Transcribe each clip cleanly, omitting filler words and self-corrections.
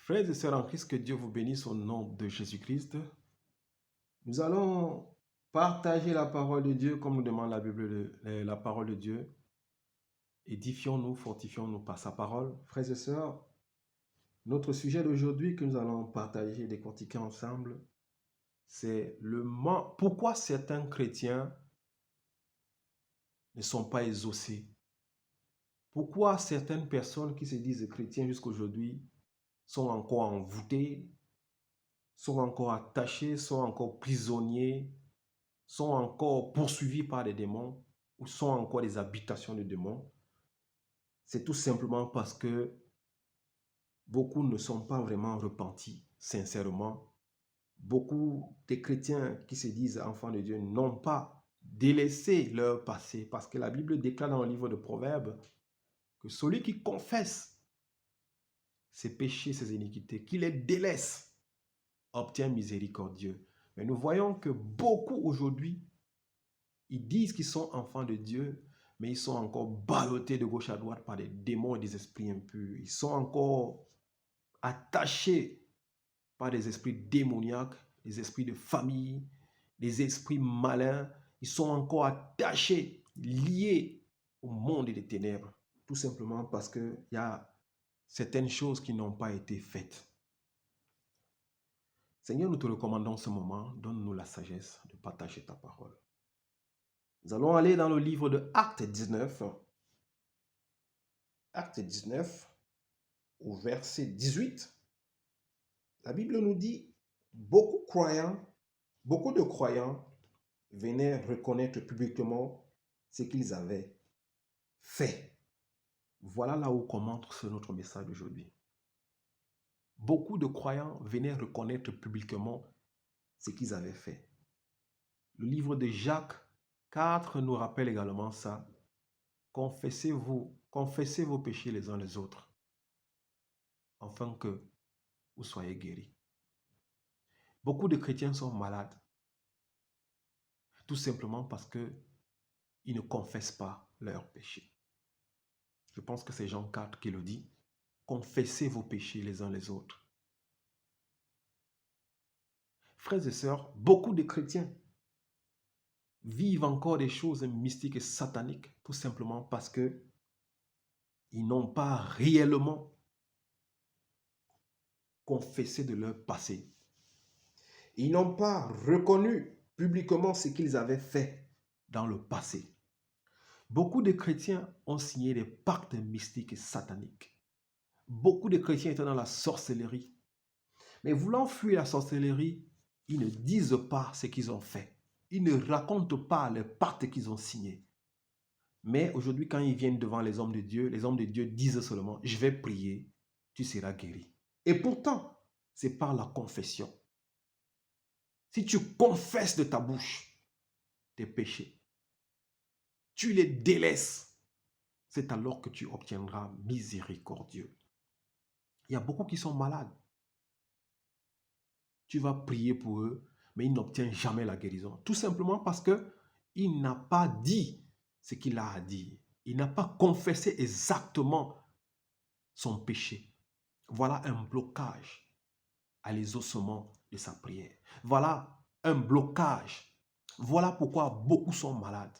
Frères et sœurs en Christ, que Dieu vous bénisse au nom de Jésus-Christ. Nous allons partager la parole de Dieu comme nous demande la Bible, la parole de Dieu. Édifions-nous, fortifions-nous par sa parole. Frères et sœurs, notre sujet d'aujourd'hui que nous allons partager et décortiquer ensemble, c'est pourquoi certains chrétiens ne sont pas exaucés. Pourquoi certaines personnes qui se disent chrétiens jusqu'à aujourd'hui sont encore envoûtées, sont encore attachés, sont encore prisonniers, sont encore poursuivis par des démons ou sont encore des habitations de démons. C'est tout simplement parce que beaucoup ne sont pas vraiment repentis, sincèrement. Beaucoup des chrétiens qui se disent enfants de Dieu n'ont pas délaissé leur passé, parce que la Bible déclare dans le livre de Proverbes que celui qui confesse ses péchés, ses iniquités, qui les délaisse, obtient miséricordieux. Mais nous voyons que beaucoup aujourd'hui, ils disent qu'ils sont enfants de Dieu, mais ils sont encore ballottés de gauche à droite par des démons et des esprits impurs. Ils sont encore attachés par des esprits démoniaques, des esprits de famille, des esprits malins. Ils sont encore attachés, liés au monde des ténèbres, tout simplement parce qu'il y a certaines choses qui n'ont pas été faites. Seigneur, nous te recommandons ce moment, donne-nous la sagesse de partager ta parole. Nous allons aller dans le livre de Actes 19. Actes 19, au verset 18. La Bible nous dit, beaucoup de croyants venaient reconnaître publiquement ce qu'ils avaient fait. Voilà là où commence notre message d'aujourd'hui. Beaucoup de croyants venaient reconnaître publiquement ce qu'ils avaient fait. Le livre de Jacques 4 nous rappelle également ça. Confessez vos péchés les uns les autres, afin que vous soyez guéris. Beaucoup de chrétiens sont malades, tout simplement parce qu'ils ne confessent pas leurs péchés. Je pense que c'est Jean 4 qui le dit. Confessez vos péchés les uns les autres. Frères et sœurs, beaucoup de chrétiens vivent encore des choses mystiques et sataniques, tout simplement parce qu'ils n'ont pas réellement confessé de leur passé. Ils n'ont pas reconnu publiquement ce qu'ils avaient fait dans le passé. Beaucoup de chrétiens ont signé des pactes mystiques et sataniques. Beaucoup de chrétiens étaient dans la sorcellerie. Mais voulant fuir la sorcellerie, ils ne disent pas ce qu'ils ont fait. Ils ne racontent pas les pactes qu'ils ont signés. Mais aujourd'hui, quand ils viennent devant les hommes de Dieu disent seulement, je vais prier, tu seras guéri. Et pourtant, c'est par la confession. Si tu confesses de ta bouche tes péchés, tu les délaisses, c'est alors que tu obtiendras miséricordieux. Il y a beaucoup qui sont malades. Tu vas prier pour eux, mais ils n'obtiennent jamais la guérison. Tout simplement parce qu'il n'a pas dit ce qu'il a à dire. Il n'a pas confessé exactement son péché. Voilà un blocage à l'exaucement de sa prière. Voilà un blocage. Voilà pourquoi beaucoup sont malades.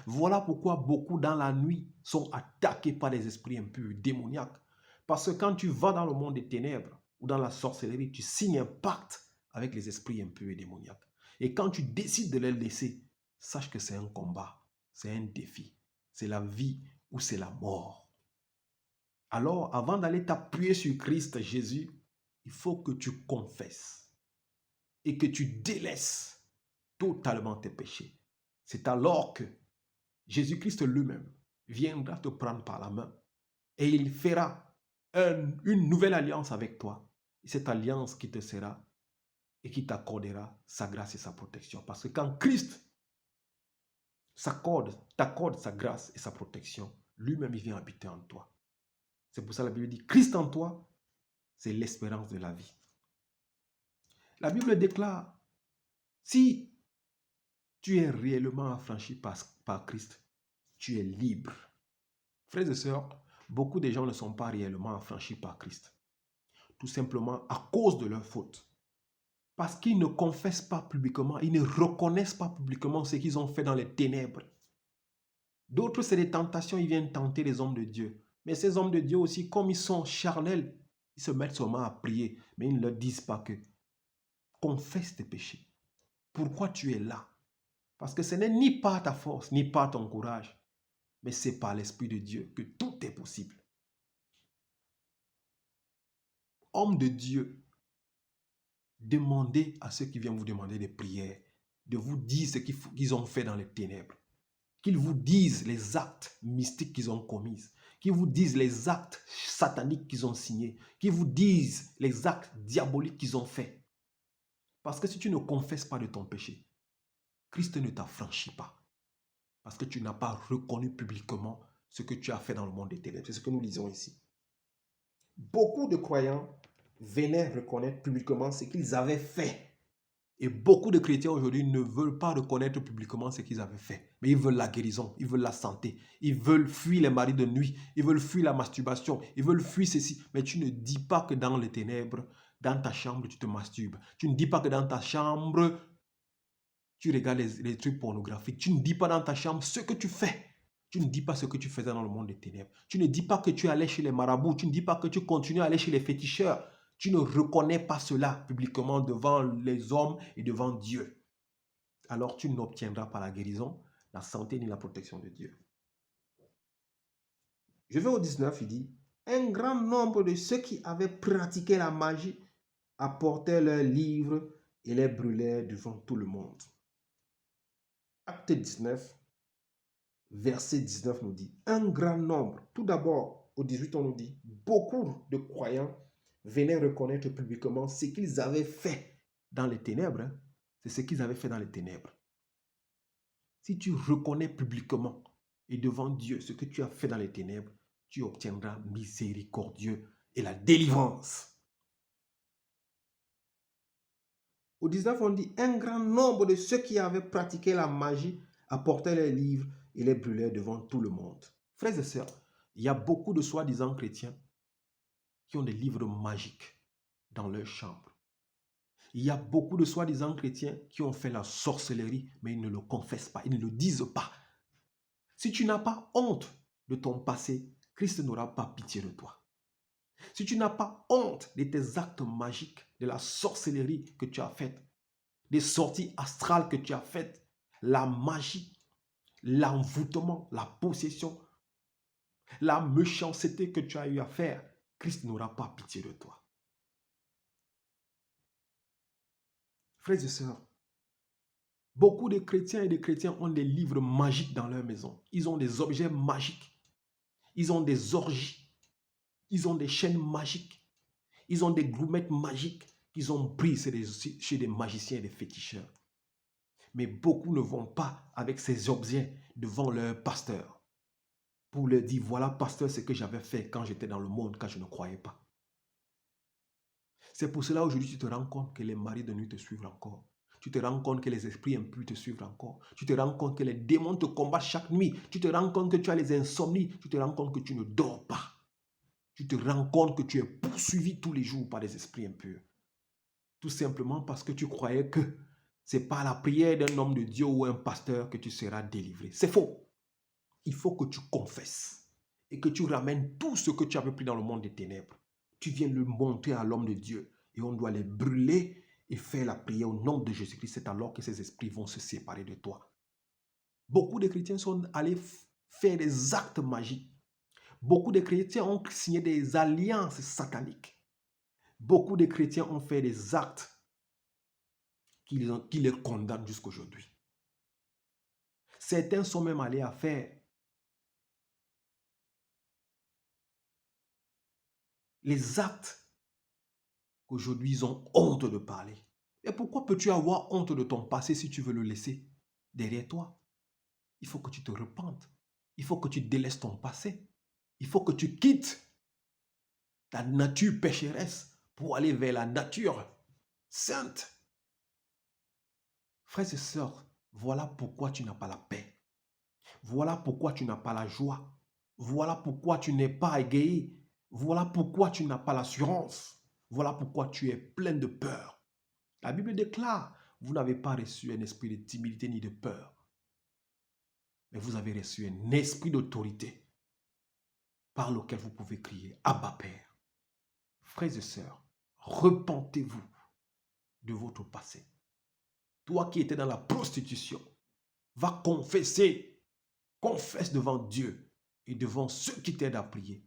Voilà pourquoi beaucoup dans la nuit sont attaqués par des esprits impurs, démoniaques. Parce que quand tu vas dans le monde des ténèbres ou dans la sorcellerie, tu signes un pacte avec les esprits impurs et démoniaques. Et quand tu décides de les laisser, sache que c'est un combat, c'est un défi. C'est la vie ou c'est la mort. Alors, avant d'aller t'appuyer sur Christ Jésus, il faut que tu confesses et que tu délaisses totalement tes péchés. C'est alors que Jésus-Christ lui-même viendra te prendre par la main et il fera une nouvelle alliance avec toi. Et cette alliance qui te sera et qui t'accordera sa grâce et sa protection. Parce que quand Christ t'accorde sa grâce et sa protection, lui-même il vient habiter en toi. C'est pour ça que la Bible dit, Christ en toi, c'est l'espérance de la vie. La Bible déclare, si tu es réellement affranchi par Christ, tu es libre. Frères et sœurs, beaucoup de gens ne sont pas réellement affranchis par Christ. tout simplement à cause de leur faute. Parce qu'ils ne confessent pas publiquement, ils ne reconnaissent pas publiquement ce qu'ils ont fait dans les ténèbres. D'autres, c'est des tentations, ils viennent tenter les hommes de Dieu. Mais ces hommes de Dieu aussi, comme ils sont charnels, ils se mettent seulement à prier, mais ils ne leur disent pas que confesse tes péchés. Pourquoi tu es là? Parce que ce n'est ni par ta force, ni par ton courage, mais c'est par l'Esprit de Dieu que tout est possible. Hommes de Dieu, demandez à ceux qui viennent vous demander des prières de vous dire ce qu'ils ont fait dans les ténèbres. Qu'ils vous disent les actes mystiques qu'ils ont commis, qu'ils vous disent les actes sataniques qu'ils ont signés, qu'ils vous disent les actes diaboliques qu'ils ont faits. Parce que si tu ne confesses pas de ton péché, Christ ne t'affranchit pas. Parce que tu n'as pas reconnu publiquement ce que tu as fait dans le monde des ténèbres. C'est ce que nous lisons ici. Beaucoup de croyants venaient reconnaître publiquement ce qu'ils avaient fait. Et beaucoup de chrétiens aujourd'hui ne veulent pas reconnaître publiquement ce qu'ils avaient fait. Mais ils veulent la guérison, ils veulent la santé, ils veulent fuir les maris de nuit, ils veulent fuir la masturbation, ils veulent fuir ceci. Mais tu ne dis pas que dans les ténèbres, dans ta chambre, tu te masturbes. Tu ne dis pas que dans ta chambre, tu regardes les trucs pornographiques. Tu ne dis pas dans ta chambre ce que tu fais. Tu ne dis pas ce que tu faisais dans le monde des ténèbres. Tu ne dis pas que tu allais chez les marabouts. Tu ne dis pas que tu continues à aller chez les féticheurs. Tu ne reconnais pas cela publiquement devant les hommes et devant Dieu. Alors tu n'obtiendras pas la guérison, la santé ni la protection de Dieu. Je vais au 19, il dit, un grand nombre de ceux qui avaient pratiqué la magie apportaient leurs livres et les brûlaient devant tout le monde. Acte 19, verset 19 nous dit, un grand nombre, tout d'abord au 18 on nous dit, beaucoup de croyants venaient reconnaître publiquement ce qu'ils avaient fait dans les ténèbres. C'est ce qu'ils avaient fait dans les ténèbres. Si tu reconnais publiquement et devant Dieu ce que tu as fait dans les ténèbres, tu obtiendras miséricordieux et la délivrance. Au 19, on dit, un grand nombre de ceux qui avaient pratiqué la magie apportaient les livres et les brûlaient devant tout le monde. Frères et sœurs, il y a beaucoup de soi-disant chrétiens qui ont des livres magiques dans leur chambre. Il y a beaucoup de soi-disant chrétiens qui ont fait la sorcellerie, mais ils ne le confessent pas, ils ne le disent pas. Si tu n'as pas honte de ton passé, Christ n'aura pas pitié de toi. Si tu n'as pas honte de tes actes magiques, de la sorcellerie que tu as faite, des sorties astrales que tu as faites, la magie, l'envoûtement, la possession, la méchanceté que tu as eu à faire, Christ n'aura pas pitié de toi. Frères et sœurs, beaucoup de chrétiens et de chrétiens ont des livres magiques dans leur maison. Ils ont des objets magiques. Ils ont des orgies. Ils ont des chaînes magiques. Ils ont des goumettes magiques qu'ils ont prises chez des magiciens et des féticheurs. Mais beaucoup ne vont pas avec ces objets devant leur pasteur pour leur dire, voilà pasteur ce que j'avais fait quand j'étais dans le monde, quand je ne croyais pas. C'est pour cela aujourd'hui tu te rends compte que les maris de nuit te suivent encore. Tu te rends compte que les esprits impurs te suivent encore. Tu te rends compte que les démons te combattent chaque nuit. Tu te rends compte que tu as les insomnies. Tu te rends compte que tu ne dors pas. Tu te rends compte que tu es poursuivi tous les jours par les esprits impurs. Tout simplement parce que tu croyais que c'est par la prière d'un homme de Dieu ou un pasteur que tu seras délivré. C'est faux. Il faut que tu confesses et que tu ramènes tout ce que tu avais pris dans le monde des ténèbres. Tu viens le montrer à l'homme de Dieu et on doit les brûler et faire la prière au nom de Jésus-Christ. C'est alors que ces esprits vont se séparer de toi. Beaucoup de chrétiens sont allés faire des actes magiques. Beaucoup de chrétiens ont signé des alliances sataniques. Beaucoup de chrétiens ont fait des actes qui les condamnent jusqu'aujourd'hui. Certains sont même allés à faire les actes qu'aujourd'hui ils ont honte de parler. Et pourquoi peux-tu avoir honte de ton passé si tu veux le laisser derrière toi? Il faut que tu te repentes. Il faut que tu délaisses ton passé. Il faut que tu quittes ta nature pécheresse pour aller vers la nature sainte. Frères et sœurs, voilà pourquoi tu n'as pas la paix. Voilà pourquoi tu n'as pas la joie. Voilà pourquoi tu n'es pas égayé. Voilà pourquoi tu n'as pas l'assurance. Voilà pourquoi tu es plein de peur. La Bible déclare, vous n'avez pas reçu un esprit de timidité ni de peur, mais vous avez reçu un esprit d'autorité par lequel vous pouvez crier « Abba Père ». Frères et sœurs, repentez-vous de votre passé. Toi qui étais dans la prostitution, va confesser, confesse devant Dieu et devant ceux qui t'aident à prier,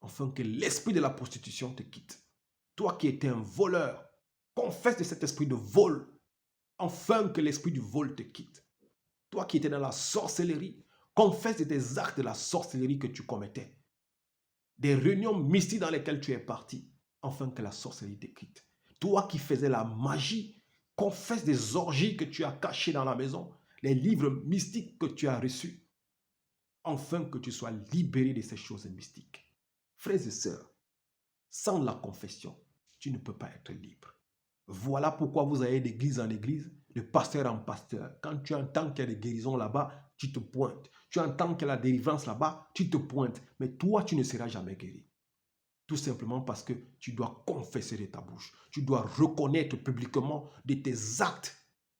afin que l'esprit de la prostitution te quitte. Toi qui étais un voleur, confesse de cet esprit de vol, afin que l'esprit du vol te quitte. Toi qui étais dans la sorcellerie, confesse de tes actes de la sorcellerie que tu commettais. Des réunions mystiques dans lesquelles tu es parti, afin que la sorcellerie te quitte. Toi qui faisais la magie, confesse des orgies que tu as cachées dans la maison, les livres mystiques que tu as reçus, afin que tu sois libéré de ces choses mystiques. Frères et sœurs, sans la confession, tu ne peux pas être libre. Voilà pourquoi vous allez d'église en église, de pasteur en pasteur. Quand tu entends qu'il y a des guérisons là-bas, tu te pointes. Tu entends qu'il y a la délivrance là-bas, tu te pointes. Mais toi, tu ne seras jamais guéri. Tout simplement parce que tu dois confesser de ta bouche. Tu dois reconnaître publiquement de tes actes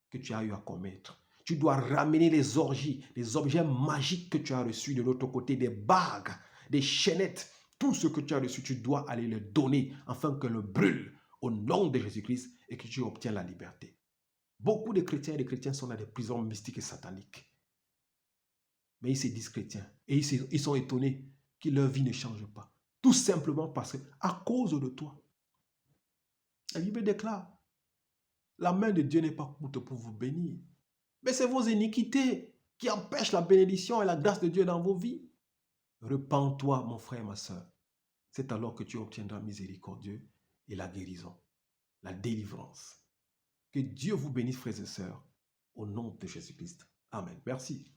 que tu as eu à commettre. Tu dois ramener les orgies, les objets magiques que tu as reçus de l'autre côté, des bagues, des chaînettes. Tout ce que tu as reçu, tu dois aller le donner afin que le brûle au nom de Jésus-Christ et que tu obtiennes la liberté. Beaucoup de chrétiens et de chrétiens sont dans des prisons mystiques et sataniques. Mais ils se disent chrétiens et ils sont étonnés que leur vie ne change pas. Tout simplement parce que, à cause de toi, la Bible déclare, la main de Dieu n'est pas courte pour vous bénir. Mais c'est vos iniquités qui empêchent la bénédiction et la grâce de Dieu dans vos vies. Repends-toi, mon frère et ma soeur. C'est alors que tu obtiendras miséricordieux et la guérison, la délivrance. Que Dieu vous bénisse, frères et sœurs, au nom de Jésus-Christ. Amen. Merci.